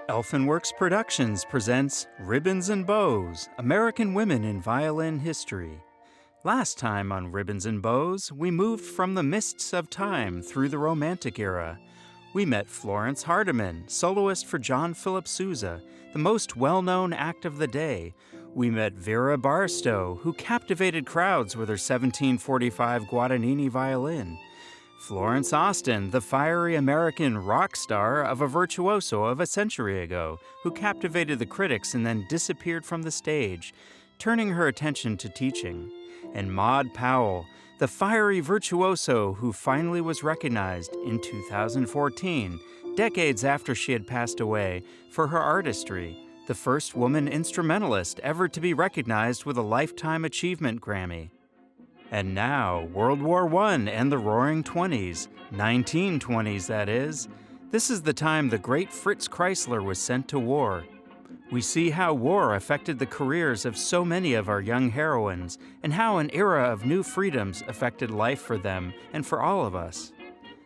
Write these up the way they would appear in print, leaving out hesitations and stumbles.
Elfinworks Productions presents Ribbons and Bows, American Women in Violin History. Last time on Ribbons and Bows, we moved from the mists of time through the Romantic era. We met Florence Hardiman, soloist for John Philip Sousa, the most well-known act of the day. We met Vera Barstow, who captivated crowds with her 1745 Guadagnini violin. Florence Austin, the fiery American rock star of a virtuoso of a century ago, who captivated the critics and then disappeared from the stage, turning her attention to teaching. And Maud Powell, the fiery virtuoso who finally was recognized in 2014, decades after she had passed away, for her artistry, the first woman instrumentalist ever to be recognized with a Lifetime Achievement Grammy. And now, World War I and the Roaring Twenties, 1920s that is. This is the time the great Fritz Kreisler was sent to war. We see how war affected the careers of so many of our young heroines, and how an era of new freedoms affected life for them and for all of us.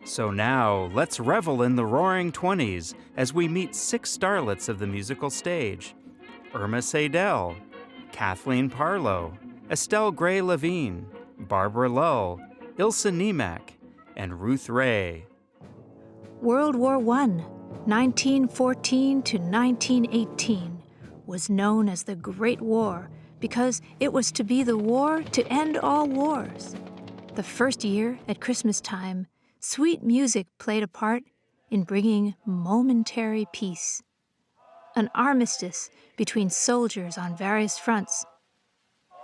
So now, let's revel in the Roaring Twenties as we meet 6 starlets of the musical stage: Irma Seydel, Kathleen Parlow, Estelle Gray-Lhevinne, Barbara Lull, Ilse Niemack, and Ruth Ray. World War I, 1914 to 1918, was known as the Great War because it was to be the war to end all wars. The first year, at Christmas time, sweet music played a part in bringing momentary peace. An armistice between soldiers on various fronts.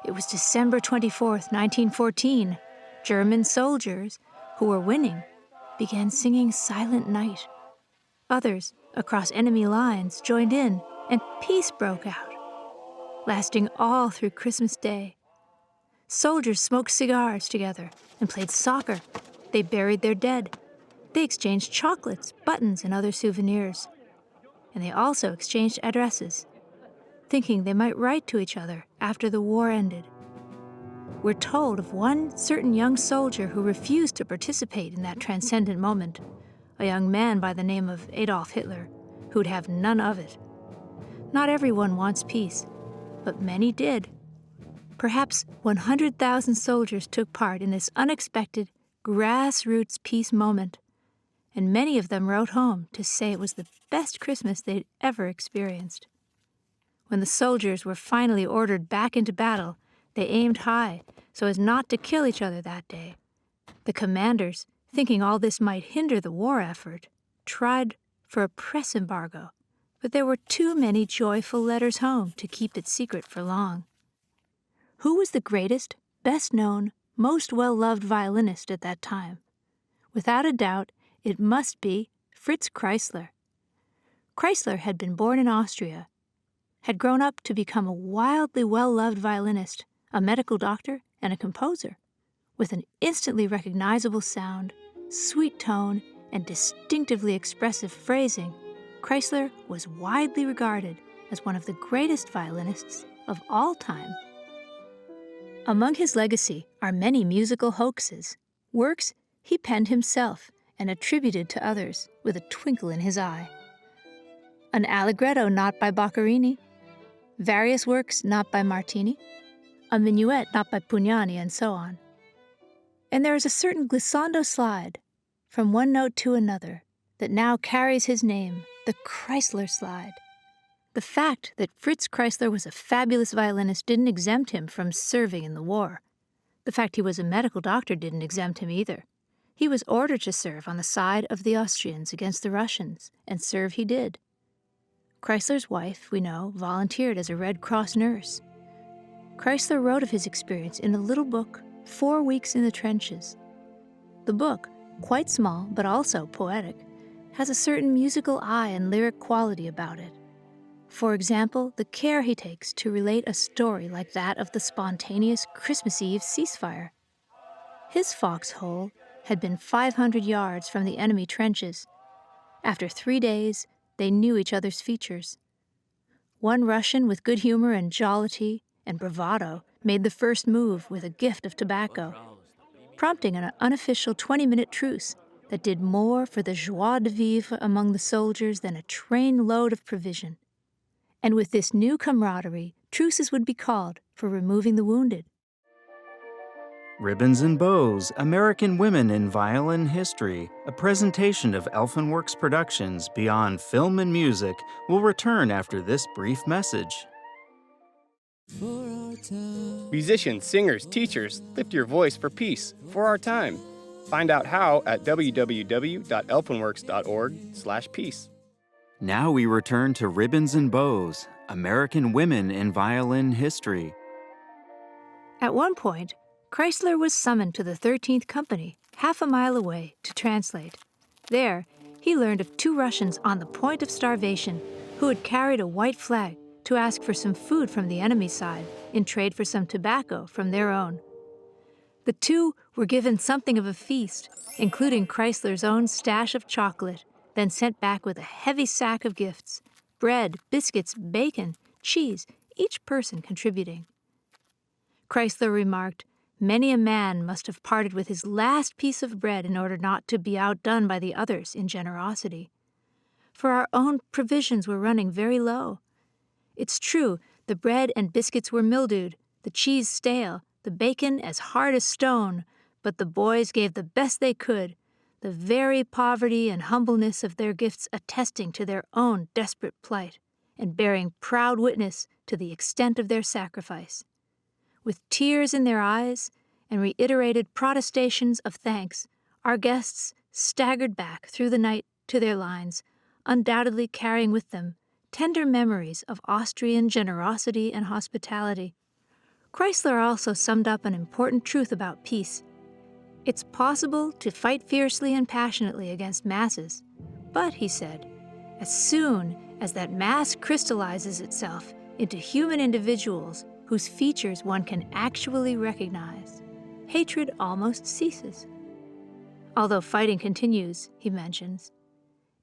It was December 24th, 1914. German soldiers, who were winning, began singing Silent Night. Others, across enemy lines, joined in, and peace broke out, lasting all through Christmas Day. Soldiers smoked cigars together and played soccer. They buried their dead. They exchanged chocolates, buttons, and other souvenirs. And they also exchanged addresses, thinking they might write to each other after the war ended. We're told of one certain young soldier who refused to participate in that transcendent moment, a young man by the name of Adolf Hitler, who'd have none of it. Not everyone wants peace, but many did. Perhaps 100,000 soldiers took part in this unexpected, grassroots peace moment, and many of them wrote home to say it was the best Christmas they'd ever experienced. When the soldiers were finally ordered back into battle, they aimed high so as not to kill each other that day. The commanders, thinking all this might hinder the war effort, tried for a press embargo, but there were too many joyful letters home to keep it secret for long. Who was the greatest, best-known, most well-loved violinist at that time? Without a doubt, it must be Fritz Kreisler. Kreisler had been born in Austria, had grown up to become a wildly well-loved violinist, a medical doctor, and a composer. With an instantly recognizable sound, sweet tone, and distinctively expressive phrasing, Kreisler was widely regarded as one of the greatest violinists of all time. Among his legacy are many musical hoaxes, works he penned himself and attributed to others with a twinkle in his eye. An allegretto not by Boccherini, various works not by Martini, a minuet not by Pugnani, and so on. And there is a certain glissando slide from one note to another that now carries his name, the Kreisler slide. The fact that Fritz Kreisler was a fabulous violinist didn't exempt him from serving in the war. The fact he was a medical doctor didn't exempt him either. He was ordered to serve on the side of the Austrians against the Russians, and serve he did. Kreisler's wife, we know, volunteered as a Red Cross nurse. Kreisler wrote of his experience in a little book, 4 Weeks in the Trenches. The book, quite small but also poetic, has a certain musical eye and lyric quality about it. For example, the care he takes to relate a story like that of the spontaneous Christmas Eve ceasefire. His foxhole had been 500 yards from the enemy trenches. After 3 days, they knew each other's features. One Russian with good humor and jollity and bravado made the first move with a gift of tobacco, prompting an unofficial 20-minute truce that did more for the joie de vivre among the soldiers than a train-load of provision. And with this new camaraderie, truces would be called for removing the wounded. Ribbons and Bows, American Women in Violin History, a presentation of Elfenworks Productions beyond film and music, will return after this brief message. Musicians, singers, teachers, lift your voice for peace, for our time. Find out how at www.elfenworks.org/peace. Now we return to Ribbons and Bows, American Women in Violin History. At one point, Kreisler was summoned to the 13th Company, half a mile away, to translate. There, he learned of 2 Russians on the point of starvation who had carried a white flag to ask for some food from the enemy side in trade for some tobacco from their own. The 2 were given something of a feast, including Kreisler's own stash of chocolate, then sent back with a heavy sack of gifts: bread, biscuits, bacon, cheese, each person contributing. Kreisler remarked, "Many a man must have parted with his last piece of bread in order not to be outdone by the others in generosity. For our own provisions were running very low. It's true, the bread and biscuits were mildewed, the cheese stale, the bacon as hard as stone, but the boys gave the best they could, the very poverty and humbleness of their gifts attesting to their own desperate plight, and bearing proud witness to the extent of their sacrifice. With tears in their eyes and reiterated protestations of thanks, our guests staggered back through the night to their lines, undoubtedly carrying with them tender memories of Austrian generosity and hospitality." Kreisler also summed up an important truth about peace. It's possible to fight fiercely and passionately against masses, but, he said, as soon as that mass crystallizes itself into human individuals whose features one can actually recognize, hatred almost ceases. Although fighting continues, he mentions,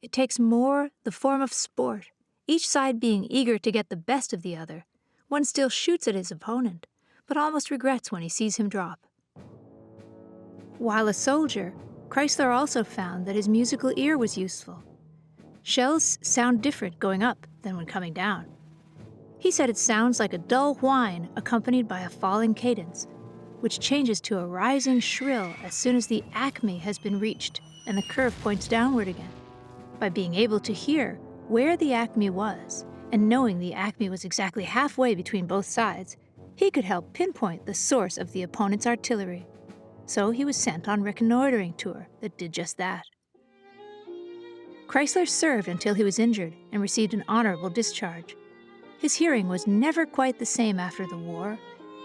it takes more the form of sport, each side being eager to get the best of the other. One still shoots at his opponent, but almost regrets when he sees him drop. While a soldier, Kreisler also found that his musical ear was useful. Shells sound different going up than when coming down. He said it sounds like a dull whine accompanied by a falling cadence, which changes to a rising shrill as soon as the acme has been reached and the curve points downward again. By being able to hear where the acme was and knowing the acme was exactly halfway between both sides, he could help pinpoint the source of the opponent's artillery. So he was sent on reconnoitering tour that did just that. Kreisler served until he was injured and received an honorable discharge. His hearing was never quite the same after the war,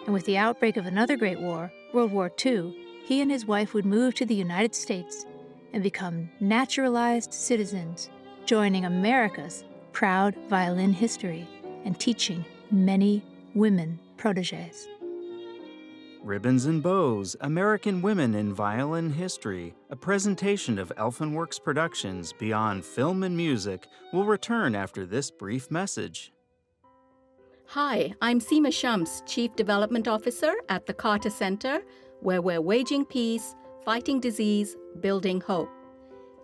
and with the outbreak of another great war, World War II, he and his wife would move to the United States and become naturalized citizens, joining America's proud violin history and teaching many women protégés. Ribbons and Bows, American Women in Violin History, a presentation of Elfenworks Productions beyond film and music, will return after this brief message. Hi, I'm Seema Shams, Chief Development Officer at the Carter Center, where we're waging peace, fighting disease, building hope.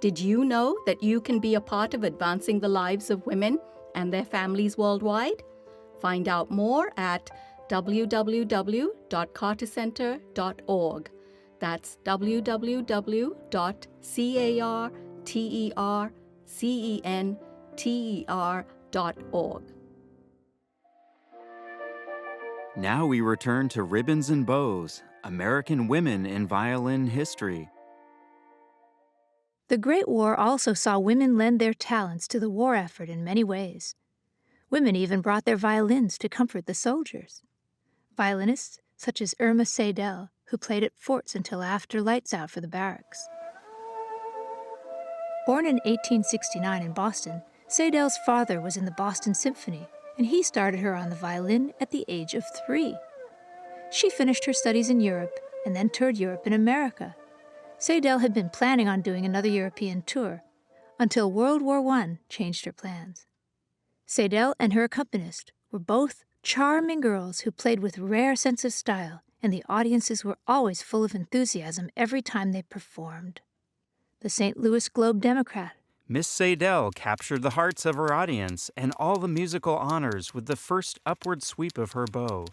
Did you know that you can be a part of advancing the lives of women and their families worldwide? Find out more at www.cartercenter.org. That's www.cartercenter.org. Now we return to Ribbons and Bows, American Women in Violin History. The Great War also saw women lend their talents to the war effort in many ways. Women even brought their violins to comfort the soldiers. Violinists such as Irma Seydel, who played at forts until after lights out for the barracks. Born in 1869 in Boston, Seydel's father was in the Boston Symphony, and he started her on the violin at the age of 3. She finished her studies in Europe and then toured Europe and America. Seydel had been planning on doing another European tour until World War I changed her plans. Seydel and her accompanist were both charming girls who played with rare sense of style, and the audiences were always full of enthusiasm every time they performed. the St. Louis Globe-Democrat. Miss Seydel captured the hearts of her audience and all the musical honors with the first upward sweep of her bow.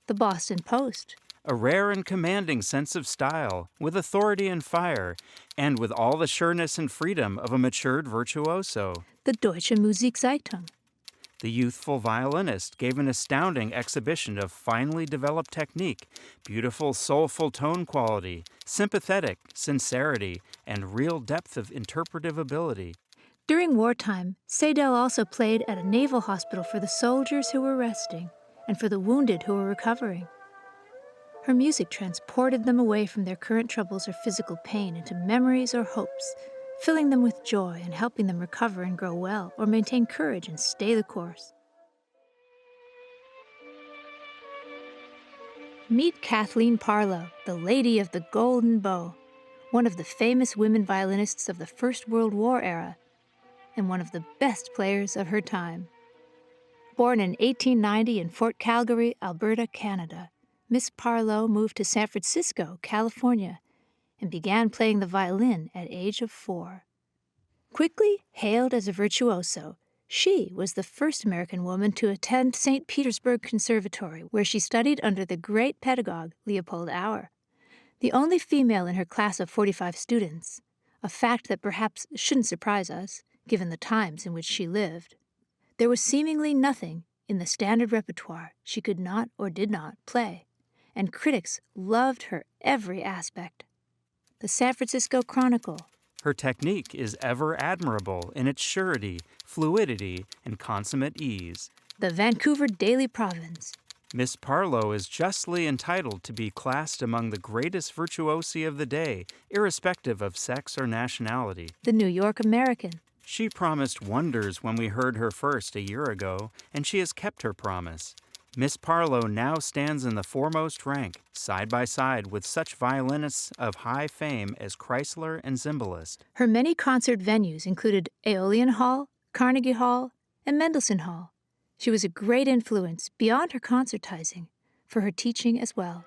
The Boston Post. A rare and commanding sense of style, with authority and fire, and with all the sureness and freedom of a matured virtuoso. The Deutsche Musikzeitung. The youthful violinist gave an astounding exhibition of finely developed technique, beautiful soulful tone quality, sympathetic sincerity, and real depth of interpretive ability. During wartime, Seydel also played at a naval hospital for the soldiers who were resting and for the wounded who were recovering. Her music transported them away from their current troubles or physical pain into memories or hopes, filling them with joy and helping them recover and grow well or maintain courage and stay the course. Meet Kathleen Parlow, the Lady of the Golden Bow, one of the famous women violinists of the First World War era, and one of the best players of her time. Born in 1890 in Fort Calgary, Alberta, Canada, Miss Parlow moved to San Francisco, California, and began playing the violin at age of 4. Quickly hailed as a virtuoso, she was the first American woman to attend St. Petersburg Conservatory, where she studied under the great pedagogue Leopold Auer, the only female in her class of 45 students, a fact that perhaps shouldn't surprise us, given the times in which she lived. There was seemingly nothing in the standard repertoire she could not or did not play, and critics loved her every aspect. The San Francisco Chronicle. Her technique is ever admirable in its surety, fluidity, and consummate ease. The Vancouver Daily Province. Miss Parlow is justly entitled to be classed among the greatest virtuosi of the day, irrespective of sex or nationality. The New York American. She promised wonders when we heard her first a year ago, and she has kept her promise. Miss Parlow now stands in the foremost rank, side by side with such violinists of high fame as Kreisler and Zimbalist. Her many concert venues included Aeolian Hall, Carnegie Hall, and Mendelssohn Hall. She was a great influence, beyond her concertizing, for her teaching as well.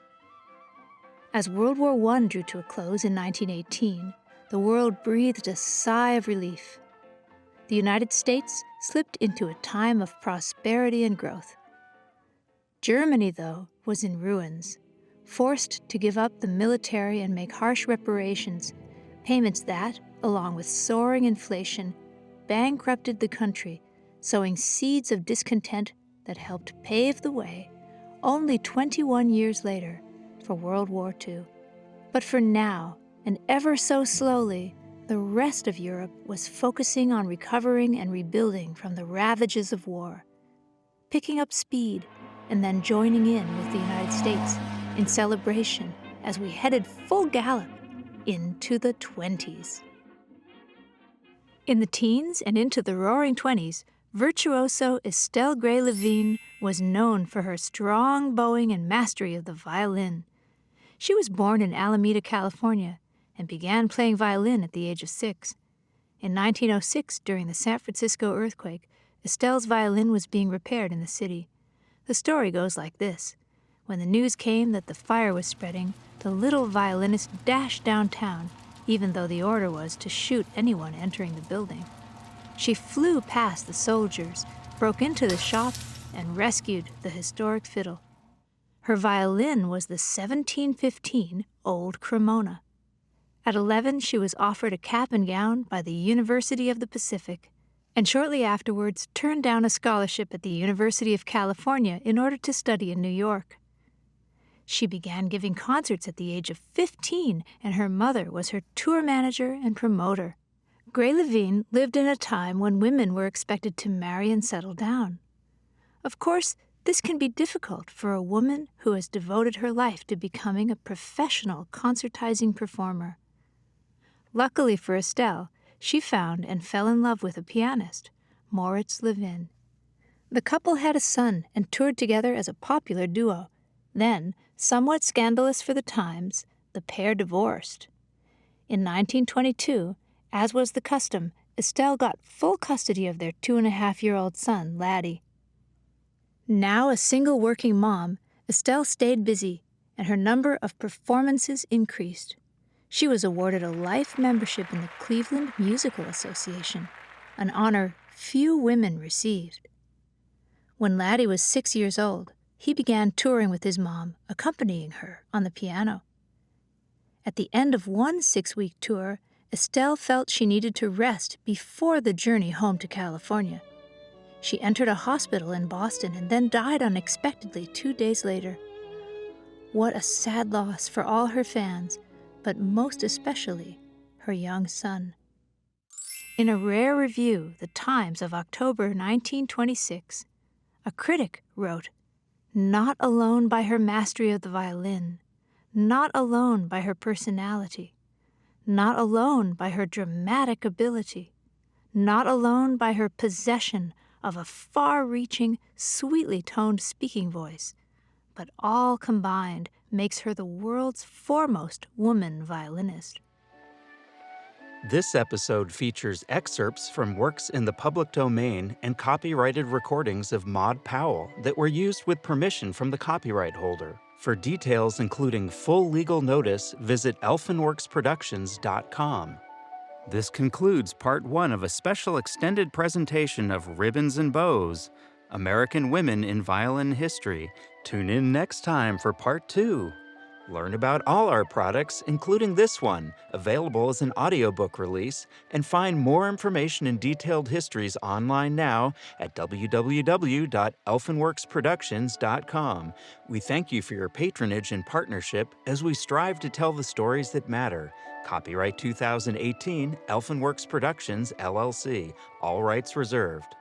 As World War I drew to a close in 1918, the world breathed a sigh of relief. The United States slipped into a time of prosperity and growth. Germany, though, was in ruins, forced to give up the military and make harsh reparations, payments that, along with soaring inflation, bankrupted the country, sowing seeds of discontent that helped pave the way, only 21 years later, for World War II. But for now, and ever so slowly, the rest of Europe was focusing on recovering and rebuilding from the ravages of war, picking up speed and then joining in with the United States in celebration as we headed full gallop into the 20s. In the teens and into the roaring 20s, virtuoso Estelle Gray-Lhevinne was known for her strong bowing and mastery of the violin. She was born in Alameda, California, and began playing violin at the age of 6. In 1906, during the San Francisco earthquake, Estelle's violin was being repaired in the city. The story goes like this. When the news came that the fire was spreading, the little violinist dashed downtown, even though the order was to shoot anyone entering the building. She flew past the soldiers, broke into the shop, and rescued the historic fiddle. Her violin was the 1715 Old Cremona. At 11, she was offered a cap and gown by the University of the Pacific, and shortly afterwards turned down a scholarship at the University of California in order to study in New York. She began giving concerts at the age of 15, and her mother was her tour manager and promoter. Gray-Lhevinne lived in a time when women were expected to marry and settle down. Of course, this can be difficult for a woman who has devoted her life to becoming a professional concertizing performer. Luckily for Estelle, she found and fell in love with a pianist, Moritz Levin. The couple had a son and toured together as a popular duo. Then, somewhat scandalous for the times, the pair divorced. In 1922, as was the custom, Estelle got full custody of their 2.5-year-old son, Laddie. Now a single working mom, Estelle stayed busy, and her number of performances increased. She was awarded a life membership in the Cleveland Musical Association, an honor few women received. When Laddie was 6 years old, he began touring with his mom, accompanying her on the piano. At the end of one 6-week tour, Estelle felt she needed to rest before the journey home to California. She entered a hospital in Boston and then died unexpectedly 2 days later. What a sad loss for all her fans, but most especially her young son. In a rare review, The Times of October 1926, a critic wrote, "Not alone by her mastery of the violin, not alone by her personality, not alone by her dramatic ability, not alone by her possession of a far-reaching, sweetly toned speaking voice, but all combined makes her the world's foremost woman violinist." This episode features excerpts from works in the public domain and copyrighted recordings of Maud Powell that were used with permission from the copyright holder. For details including full legal notice, visit elfenworksproductions.com. This concludes part 1 of a special extended presentation of Ribbons and Bows, American Women in Violin History. Tune in next time for part 2. Learn about all our products, including this one, available as an audiobook release, and find more information and detailed histories online now at www.elfenworksproductions.com. We thank you for your patronage and partnership as we strive to tell the stories that matter. Copyright 2018, Elfenworks Productions, LLC. All rights reserved.